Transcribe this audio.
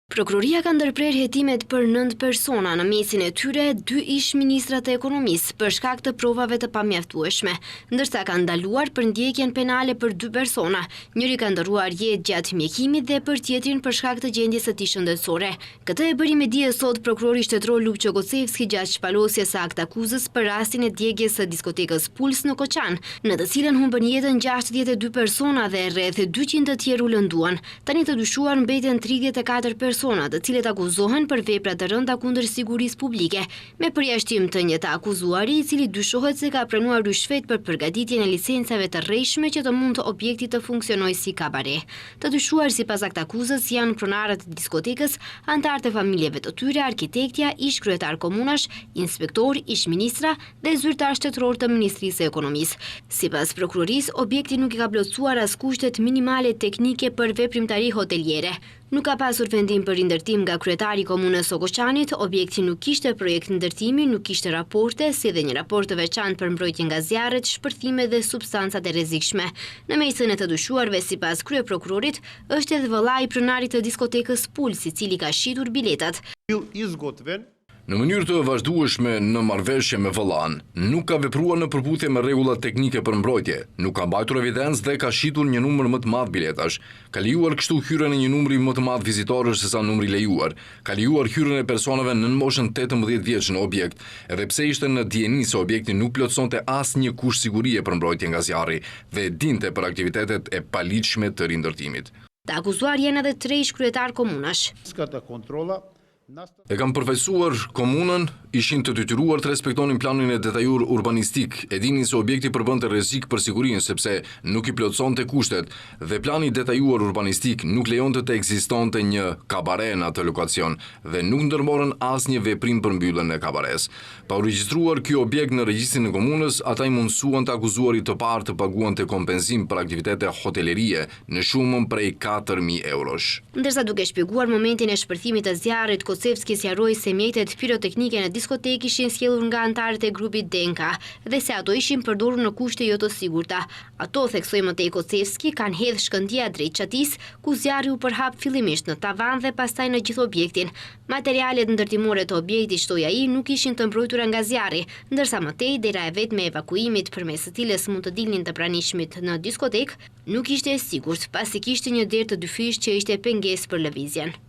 Prokuroria ka ndërprer hetimet për 9 persona, në mesin e tyre 2 ish-ministrat e ekonomisë për shkak të provave të pamjaftueshme, ndërsa ka ndaluar për ndjekjen penale për 2 persona, njëri ka ndërruar jetë gjatë mjekimit dhe për tjetrin për shkak të gjendjes së tij shëndetësore. Këtë e bëri me dije sot prokurori shtetëror Lupço Gocevski gjatë shpalosjes së akt akuzës për rastin e djegjes së diskotekës Puls në Koçan, në të cilën humbën jetën 62 persona dhe rreth 200 të tjerë u lënduan. Tani të dyshuar mbeten 34 persona, të cilët akuzohen për vepra të rënda kundër sigurisë publike, me përjashtim të një të akuzuari i cili dyshohet se ka pranuar rishfet për përgatitjen e licencave të rrejshme që të mund të objekti të funksionojë si kabare. Të dyshuar sipas akt akuzës janë pronarët e diskotekës, anëtarët e familjeve të tyre, arkitektja, ish kryetar komunash, inspektor, ish ministra dhe zyrtar shtetëror të Ministrisë së Ekonomisë. Sipas prokurorisë, objekti nuk i ka plotësuar as kushtet minimale teknike për veprimtari hoteliere. Nuk ka pasur vendim për rindërtim nga kryetari i komunës së Koçanit, objekti nuk kishte projekt ndërtimi, nuk kishte raporte, si dhe një raport të veçantë për mbrojtje nga zjarret, shpërthime dhe substancat e rrezikshme. Në mesin e të dyshuarve, sipas kryeprokurorit, është edhe vëllai i pronarit të diskotekës Puls, i cili ka shitur biletat. Në mënyrë të vazhdueshme në marrëveshje me vëllain, nuk ka vepruar në përputhje me rregullat teknike për mbrojtje, nuk ka mbajtur evidencë dhe ka shitur një numër më të madh biletash. Ka lejuar kështu hyrjen e një numri më të madh vizitorësh sesa numri lejuar. Ka lejuar hyrjen e personave nën moshën 18 vjeç në objekt, edhe pse ishte në dijeni se objekti nuk plotësonte asnjë kusht sigurie për mbrojtje nga zjarri dhe dinte për aktivitetet e paligjshme të rindërtimit. Të akuzuar janë edhe 3 ish kryetar komunash. E kam përfaqësuar komunën, ishin të detyruar të respektonin planin e detajur urbanistik, e dinin se objekti përbënte rrezik për sigurinë sepse nuk i plotësonte kushtet dhe plani detajuar urbanistik nuk lejonte të ekzistonte një kabare në atë lokacion dhe nuk ndërmorën asnjë veprim për mbylljen e kabares. Pa u regjistruar ky objekt në regjistrin e komunës, ata i mundsuan të akuzuarit të parë të paguante kompenzim për aktivitete hotelerie në shumën prej 4.000 eurosh. Ndërsa duke shpjeguar momentin e shpërthimit të zjarrit, Gocevski sqaroi se mjetet piroteknike në diskotekë ishin sjellur nga anëtarët e grupit Denka dhe se ato ishin përdorur në kushte jo të sigurta. Ato, theksoi më tej Gocevski, kanë hedhë shkëndija drejt çatis, ku zjarri u përhap fillimisht në tavan dhe pastaj në gjithë objektin. Materialet ndërtimore të objektit, shtoi ai, nuk ishin të mbrojtura nga zjarri, ndërsa më tej dera e vetme e evakuimit përmes së cilës mund të dilnin të pranishmit në diskotekë nuk ishte e sigurt, pasi kishte një derë të dyfish që ishte pengesë për lëvizjen.